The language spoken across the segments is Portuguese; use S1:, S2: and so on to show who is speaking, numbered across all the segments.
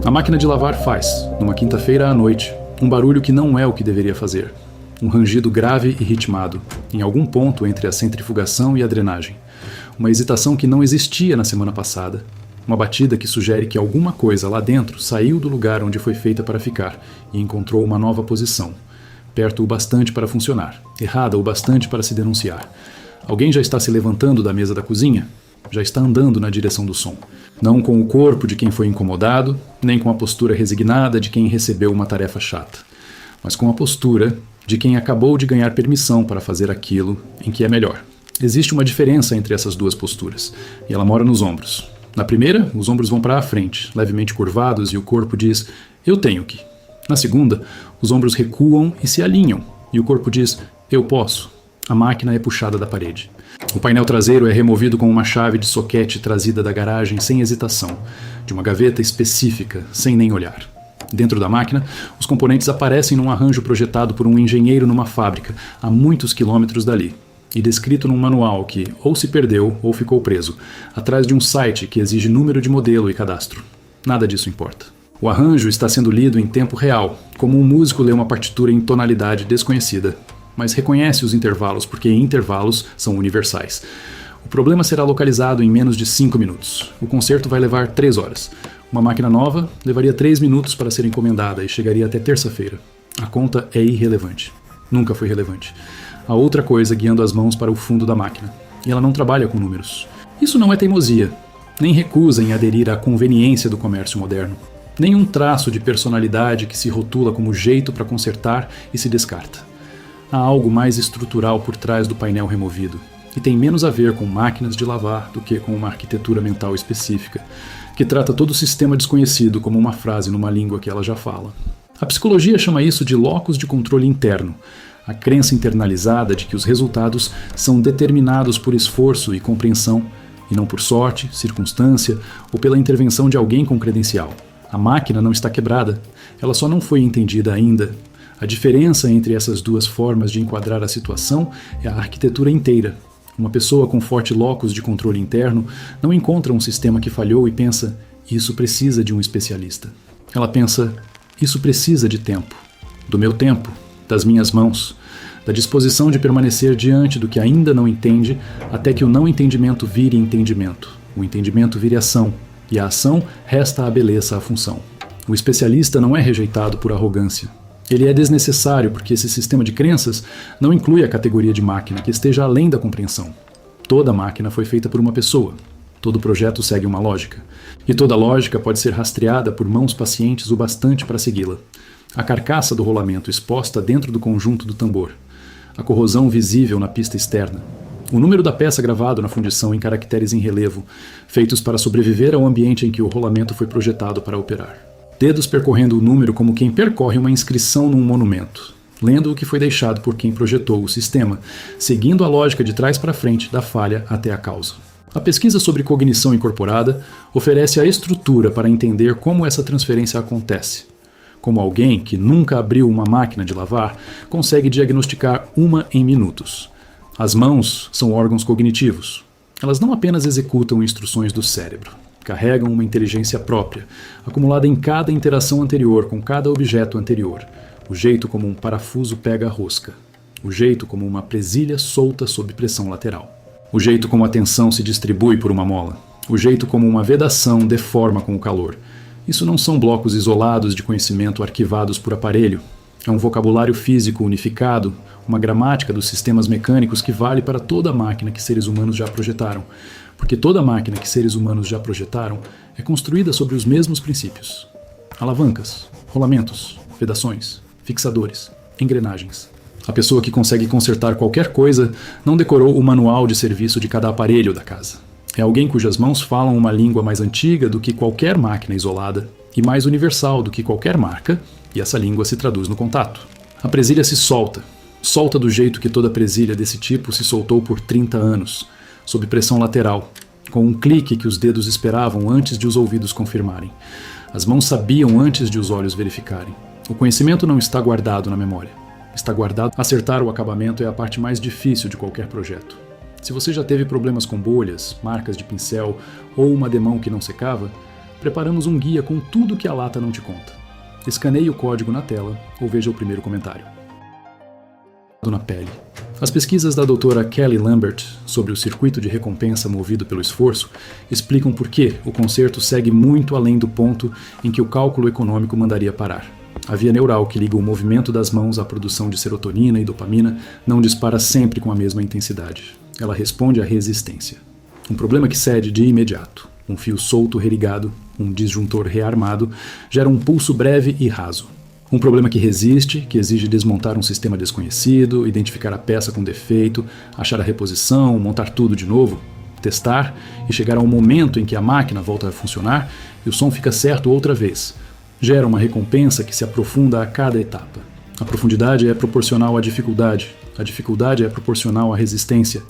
S1: A máquina de lavar faz, numa quinta-feira à noite, um barulho que não é o que deveria fazer. Um rangido grave e ritmado, em algum ponto entre a centrifugação e a drenagem. Uma hesitação que não existia na semana passada. Uma batida que sugere que alguma coisa lá dentro saiu do lugar onde foi feita para ficar e encontrou uma nova posição. Perto o bastante para funcionar, errada o bastante para se denunciar. Alguém já está se levantando da mesa da cozinha? Já está andando na direção do som. Não com o corpo de quem foi incomodado, nem com a postura resignada de quem recebeu uma tarefa chata, mas com a postura de quem acabou de ganhar permissão para fazer aquilo em que é melhor. Existe uma diferença entre essas duas posturas, e ela mora nos ombros. Na primeira, os ombros vão para a frente, levemente curvados, e o corpo diz, eu tenho que. Na segunda, os ombros recuam e se alinham, e o corpo diz, eu posso. A máquina é puxada da parede. O painel traseiro é removido com uma chave de soquete trazida da garagem sem hesitação, de uma gaveta específica, sem nem olhar. Dentro da máquina, os componentes aparecem num arranjo projetado por um engenheiro numa fábrica, a muitos quilômetros dali, e descrito num manual que ou se perdeu ou ficou preso, atrás de um site que exige número de modelo e cadastro. Nada disso importa. O arranjo está sendo lido em tempo real, como um músico lê uma partitura em tonalidade desconhecida, mas reconhece os intervalos porque intervalos são universais. O problema será localizado em menos de 5 minutos. O concerto vai levar 3 horas. Uma máquina nova levaria 3 minutos para ser encomendada e chegaria até terça-feira. A conta é irrelevante. Nunca foi relevante. Há outra coisa guiando as mãos para o fundo da máquina. E ela não trabalha com números. Isso não é teimosia, nem recusa em aderir à conveniência do comércio moderno. Nem um traço de personalidade que se rotula como jeito para consertar e se descarta. Há algo mais estrutural por trás do painel removido, e tem menos a ver com máquinas de lavar do que com uma arquitetura mental específica, que trata todo o sistema desconhecido como uma frase numa língua que ela já fala. A psicologia chama isso de locus de controle interno, a crença internalizada de que os resultados são determinados por esforço e compreensão, e não por sorte, circunstância ou pela intervenção de alguém com credencial. A máquina não está quebrada, ela só não foi entendida ainda. A diferença entre essas duas formas de enquadrar a situação é a arquitetura inteira. Uma pessoa com forte locus de controle interno não encontra um sistema que falhou e pensa, isso precisa de um especialista. Ela pensa, isso precisa de tempo. Do meu tempo, das minhas mãos, da disposição de permanecer diante do que ainda não entende até que o não entendimento vire entendimento, o entendimento vire ação, e a ação resta a beleza à função. O especialista não é rejeitado por arrogância. Ele é desnecessário porque esse sistema de crenças não inclui a categoria de máquina que esteja além da compreensão. Toda máquina foi feita por uma pessoa. Todo projeto segue uma lógica. E toda lógica pode ser rastreada por mãos pacientes o bastante para segui-la. A carcaça do rolamento exposta dentro do conjunto do tambor. A corrosão visível na pista externa. O número da peça gravado na fundição em caracteres em relevo, feitos para sobreviver ao ambiente em que o rolamento foi projetado para operar. Dedos percorrendo o número como quem percorre uma inscrição num monumento, lendo o que foi deixado por quem projetou o sistema, seguindo a lógica de trás para frente, da falha até a causa. A pesquisa sobre cognição incorporada oferece a estrutura para entender como essa transferência acontece. Como alguém que nunca abriu uma máquina de lavar consegue diagnosticar uma em minutos. As mãos são órgãos cognitivos. Elas não apenas executam instruções do cérebro. Carregam uma inteligência própria, acumulada em cada interação anterior com cada objeto anterior. O jeito como um parafuso pega a rosca. O jeito como uma presilha solta sob pressão lateral. O jeito como a tensão se distribui por uma mola. O jeito como uma vedação deforma com o calor. Isso não são blocos isolados de conhecimento arquivados por aparelho. É um vocabulário físico unificado, uma gramática dos sistemas mecânicos que vale para toda máquina que seres humanos já projetaram. Porque toda máquina que seres humanos já projetaram é construída sobre os mesmos princípios. Alavancas, rolamentos, vedações, fixadores, engrenagens. A pessoa que consegue consertar qualquer coisa não decorou o manual de serviço de cada aparelho da casa. É alguém cujas mãos falam uma língua mais antiga do que qualquer máquina isolada e mais universal do que qualquer marca, e essa língua se traduz no contato. A presilha se solta do jeito que toda presilha desse tipo se soltou por 30 anos, sob pressão lateral, com um clique que os dedos esperavam antes de os ouvidos confirmarem. As mãos sabiam antes de os olhos verificarem. O conhecimento não está guardado na memória. Está guardado. Acertar o acabamento é a parte mais difícil de qualquer projeto. Se você já teve problemas com bolhas, marcas de pincel ou uma demão que não secava, preparamos um guia com tudo que a lata não te conta. Escaneie o código na tela ou veja o primeiro comentário. Na pele. As pesquisas da doutora Kelly Lambert sobre o circuito de recompensa movido pelo esforço explicam por que o concerto segue muito além do ponto em que o cálculo econômico mandaria parar. A via neural que liga o movimento das mãos à produção de serotonina e dopamina não dispara sempre com a mesma intensidade. Ela responde à resistência. Um problema que cede de imediato. Um fio solto religado, um disjuntor rearmado, gera um pulso breve e raso. Um problema que resiste, que exige desmontar um sistema desconhecido, identificar a peça com defeito, achar a reposição, montar tudo de novo, testar e chegar ao momento em que a máquina volta a funcionar e o som fica certo outra vez. Gera uma recompensa que se aprofunda a cada etapa. A profundidade é proporcional à dificuldade, a dificuldade é proporcional à resistência,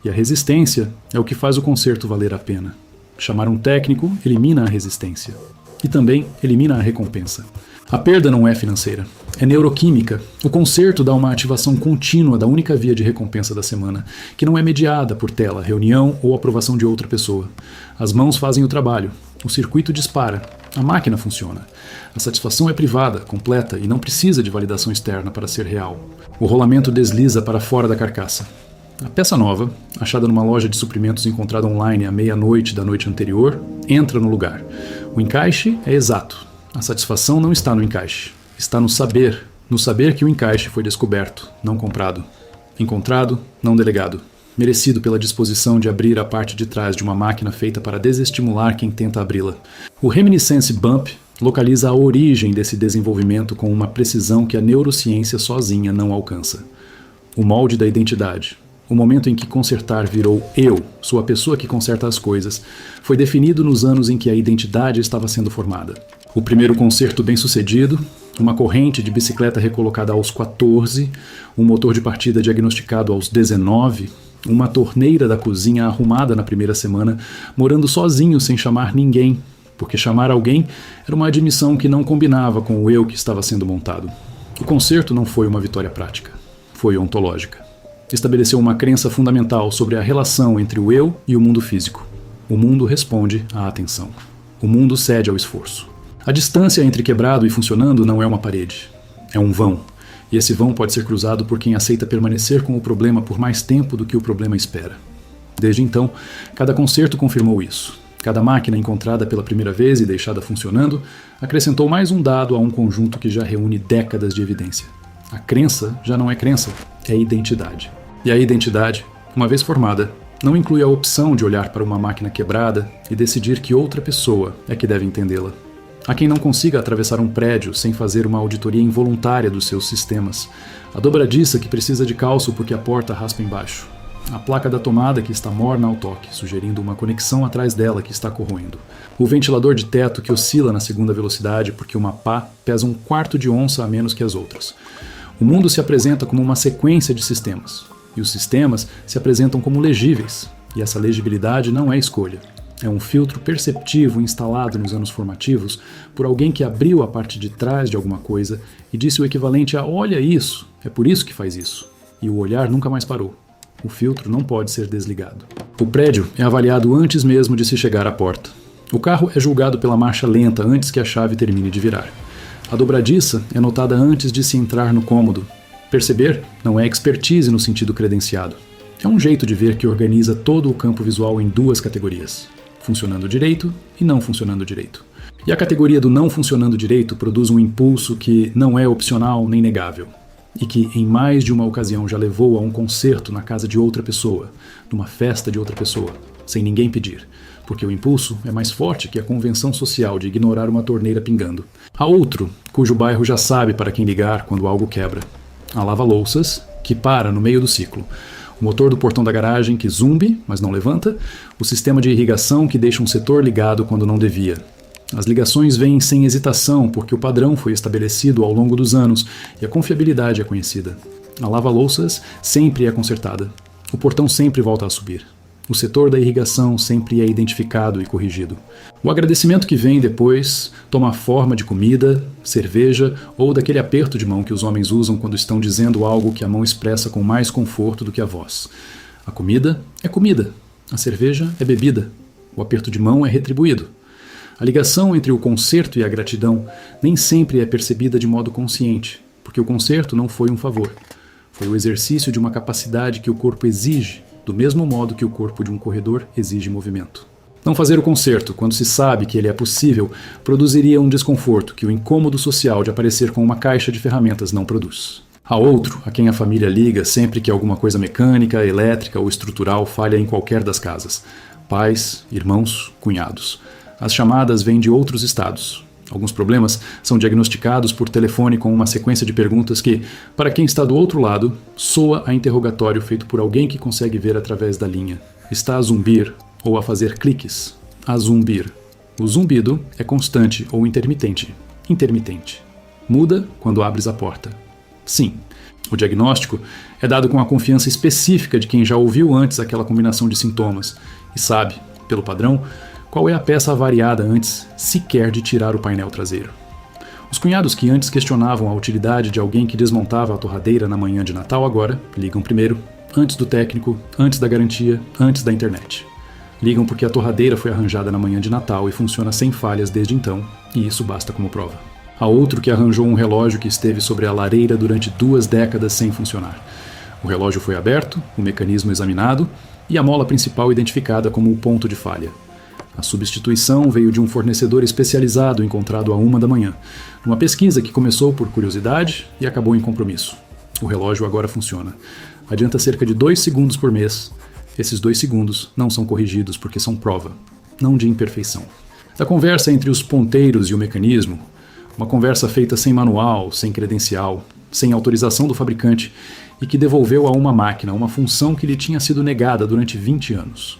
S1: e a resistência é o que faz o concerto valer a pena. Chamar um técnico elimina a resistência e também elimina a recompensa. A perda não é financeira, é neuroquímica. O concerto dá uma ativação contínua da única via de recompensa da semana, que não é mediada por tela, reunião ou aprovação de outra pessoa. As mãos fazem o trabalho, o circuito dispara, a máquina funciona. A satisfação é privada, completa e não precisa de validação externa para ser real. O rolamento desliza para fora da carcaça. A peça nova, achada numa loja de suprimentos encontrada online à meia-noite da noite anterior, entra no lugar. O encaixe é exato. A satisfação não está no encaixe. Está no saber que o encaixe foi descoberto, não comprado. Encontrado, não delegado. Merecido pela disposição de abrir a parte de trás de uma máquina feita para desestimular quem tenta abri-la. O Reminiscence Bump localiza a origem desse desenvolvimento com uma precisão que a neurociência sozinha não alcança. O molde da identidade. O momento em que consertar virou eu, sou a pessoa que conserta as coisas, foi definido nos anos em que a identidade estava sendo formada. O primeiro concerto bem-sucedido, uma corrente de bicicleta recolocada aos 14, um motor de partida diagnosticado aos 19, uma torneira da cozinha arrumada na primeira semana, morando sozinho sem chamar ninguém, porque chamar alguém era uma admissão que não combinava com o eu que estava sendo montado. O concerto não foi uma vitória prática, foi ontológica. Estabeleceu uma crença fundamental sobre a relação entre o eu e o mundo físico. O mundo responde à atenção. O mundo cede ao esforço. A distância entre quebrado e funcionando não é uma parede, é um vão. E esse vão pode ser cruzado por quem aceita permanecer com o problema por mais tempo do que o problema espera. Desde então, cada concerto confirmou isso. Cada máquina encontrada pela primeira vez e deixada funcionando acrescentou mais um dado a um conjunto que já reúne décadas de evidência. A crença já não é crença, é identidade. E a identidade, uma vez formada, não inclui a opção de olhar para uma máquina quebrada e decidir que outra pessoa é que deve entendê-la. Há quem não consiga atravessar um prédio sem fazer uma auditoria involuntária dos seus sistemas. A dobradiça que precisa de calço porque a porta raspa embaixo. A placa da tomada que está morna ao toque, sugerindo uma conexão atrás dela que está corroendo. O ventilador de teto que oscila na segunda velocidade porque uma pá pesa 1/4 de onça a menos que as outras. O mundo se apresenta como uma sequência de sistemas. E os sistemas se apresentam como legíveis, e essa legibilidade não é escolha. É um filtro perceptivo instalado nos anos formativos por alguém que abriu a parte de trás de alguma coisa e disse o equivalente a "olha isso, é por isso que faz isso". E o olhar nunca mais parou. O filtro não pode ser desligado. O prédio é avaliado antes mesmo de se chegar à porta. O carro é julgado pela marcha lenta antes que a chave termine de virar. A dobradiça é notada antes de se entrar no cômodo. Perceber não é expertise no sentido credenciado. É um jeito de ver que organiza todo o campo visual em duas categorias: funcionando direito e não funcionando direito. E a categoria do não funcionando direito produz um impulso que não é opcional nem negável, e que em mais de uma ocasião já levou a um concerto na casa de outra pessoa, numa festa de outra pessoa, sem ninguém pedir, porque o impulso é mais forte que a convenção social de ignorar uma torneira pingando. Há outro, cujo bairro já sabe para quem ligar quando algo quebra. A lava-louças, que para no meio do ciclo. O motor do portão da garagem que zumbi, mas não levanta. O sistema de irrigação que deixa um setor ligado quando não devia. As ligações vêm sem hesitação porque o padrão foi estabelecido ao longo dos anos e a confiabilidade é conhecida. A lava-louças sempre é consertada. O portão sempre volta a subir. O setor da irrigação sempre é identificado e corrigido. O agradecimento que vem depois toma a forma de comida, cerveja ou daquele aperto de mão que os homens usam quando estão dizendo algo que a mão expressa com mais conforto do que a voz. A comida é comida. A cerveja é bebida. O aperto de mão é retribuído. A ligação entre o conserto e a gratidão nem sempre é percebida de modo consciente, porque o conserto não foi um favor. Foi o exercício de uma capacidade que o corpo exige, do mesmo modo que o corpo de um corredor exige movimento. Não fazer o conserto, quando se sabe que ele é possível, produziria um desconforto que o incômodo social de aparecer com uma caixa de ferramentas não produz. Há outro a quem a família liga sempre que alguma coisa mecânica, elétrica ou estrutural falha em qualquer das casas. Pais, irmãos, cunhados. As chamadas vêm de outros estados. Alguns problemas são diagnosticados por telefone com uma sequência de perguntas que, para quem está do outro lado, soa a interrogatório feito por alguém que consegue ver através da linha. Está a zumbir ou a fazer cliques. A zumbir. O zumbido é constante ou intermitente. Intermitente. Muda quando abres a porta. Sim, o diagnóstico é dado com a confiança específica de quem já ouviu antes aquela combinação de sintomas e sabe, pelo padrão, qual é a peça avariada antes sequer de tirar o painel traseiro. Os cunhados que antes questionavam a utilidade de alguém que desmontava a torradeira na manhã de Natal agora ligam primeiro, antes do técnico, antes da garantia, antes da internet. Ligam porque a torradeira foi arranjada na manhã de Natal e funciona sem falhas desde então, e isso basta como prova. Há outro que arranjou um relógio que esteve sobre a lareira durante 2 décadas sem funcionar. O relógio foi aberto, o mecanismo examinado e a mola principal identificada como o ponto de falha. A substituição veio de um fornecedor especializado encontrado à 1 da manhã, numa pesquisa que começou por curiosidade e acabou em compromisso. O relógio agora funciona. Adianta cerca de 2 segundos por mês. Esses 2 segundos não são corrigidos porque são prova, não de imperfeição. Da conversa entre os ponteiros e o mecanismo, uma conversa feita sem manual, sem credencial, sem autorização do fabricante e que devolveu a uma máquina uma função que lhe tinha sido negada durante 20 anos.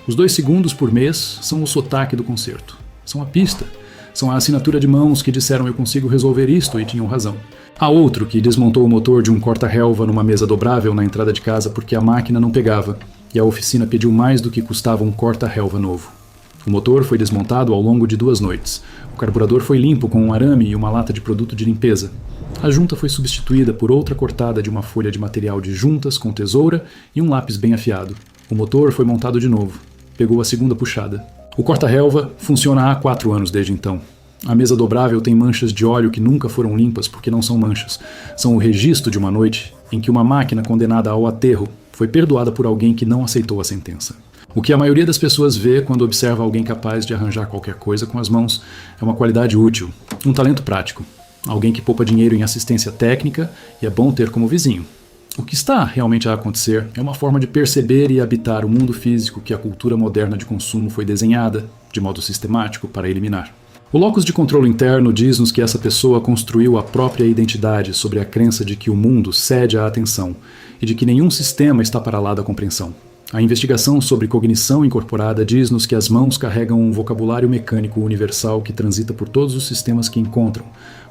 S1: Os 2 segundos por mês são o sotaque do concerto, são a pista, são a assinatura de mãos que disseram eu consigo resolver isto e tinham razão. Há outro que desmontou o motor de um corta-relva numa mesa dobrável na entrada de casa porque a máquina não pegava e a oficina pediu mais do que custava um corta-relva novo. O motor foi desmontado ao longo de 2 noites. O carburador foi limpo com um arame e uma lata de produto de limpeza. A junta foi substituída por outra cortada de uma folha de material de juntas com tesoura e um lápis bem afiado. O motor foi montado de novo. Pegou a segunda puxada. O corta-relva funciona há 4 anos desde então. A mesa dobrável tem manchas de óleo que nunca foram limpas porque não são manchas. São o registro de uma noite em que uma máquina condenada ao aterro foi perdoada por alguém que não aceitou a sentença. O que a maioria das pessoas vê quando observa alguém capaz de arranjar qualquer coisa com as mãos é uma qualidade útil, um talento prático. Alguém que poupa dinheiro em assistência técnica e é bom ter como vizinho. O que está realmente a acontecer é uma forma de perceber e habitar o mundo físico que a cultura moderna de consumo foi desenhada, de modo sistemático, para eliminar. O locus de controle interno diz-nos que essa pessoa construiu a própria identidade sobre a crença de que o mundo cede à atenção e de que nenhum sistema está para lá da compreensão. A investigação sobre cognição incorporada diz-nos que as mãos carregam um vocabulário mecânico universal que transita por todos os sistemas que encontram,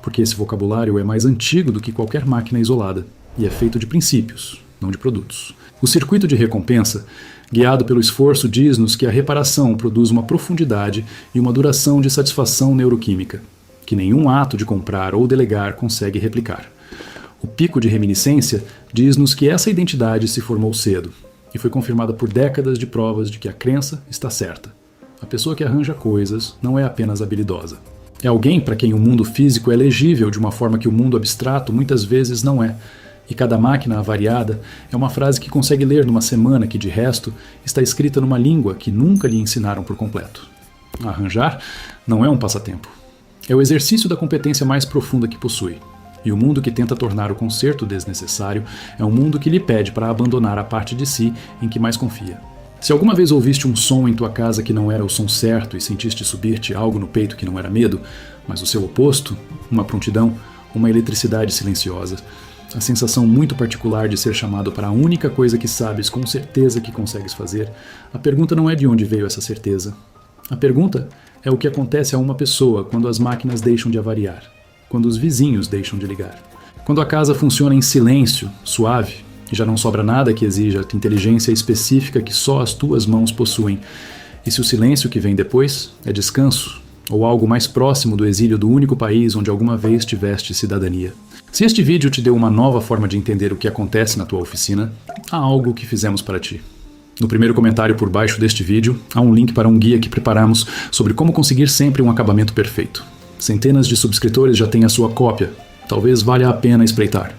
S1: porque esse vocabulário é mais antigo do que qualquer máquina isolada e é feito de princípios, não de produtos. O circuito de recompensa, guiado pelo esforço, diz-nos que a reparação produz uma profundidade e uma duração de satisfação neuroquímica, que nenhum ato de comprar ou delegar consegue replicar. O pico de reminiscência diz-nos que essa identidade se formou cedo e foi confirmada por décadas de provas de que a crença está certa. A pessoa que arranja coisas não é apenas habilidosa. É alguém para quem o mundo físico é legível de uma forma que o mundo abstrato muitas vezes não é. E cada máquina avariada é uma frase que consegue ler numa semana que, de resto, está escrita numa língua que nunca lhe ensinaram por completo. Arranjar não é um passatempo. É o exercício da competência mais profunda que possui. E o mundo que tenta tornar o conserto desnecessário é um mundo que lhe pede para abandonar a parte de si em que mais confia. Se alguma vez ouviste um som em tua casa que não era o som certo e sentiste subir-te algo no peito que não era medo, mas o seu oposto, uma prontidão, uma eletricidade silenciosa, a sensação muito particular de ser chamado para a única coisa que sabes com certeza que consegues fazer, a pergunta não é de onde veio essa certeza. A pergunta é o que acontece a uma pessoa quando as máquinas deixam de avariar, quando os vizinhos deixam de ligar. Quando a casa funciona em silêncio, suave, e já não sobra nada que exija a inteligência específica que só as tuas mãos possuem, e se o silêncio que vem depois é descanso, ou algo mais próximo do exílio do único país onde alguma vez tiveste cidadania. Se este vídeo te deu uma nova forma de entender o que acontece na tua oficina, há algo que fizemos para ti. No primeiro comentário por baixo deste vídeo, há um link para um guia que preparamos sobre como conseguir sempre um acabamento perfeito. Centenas de subscritores já têm a sua cópia. Talvez valha a pena espreitar.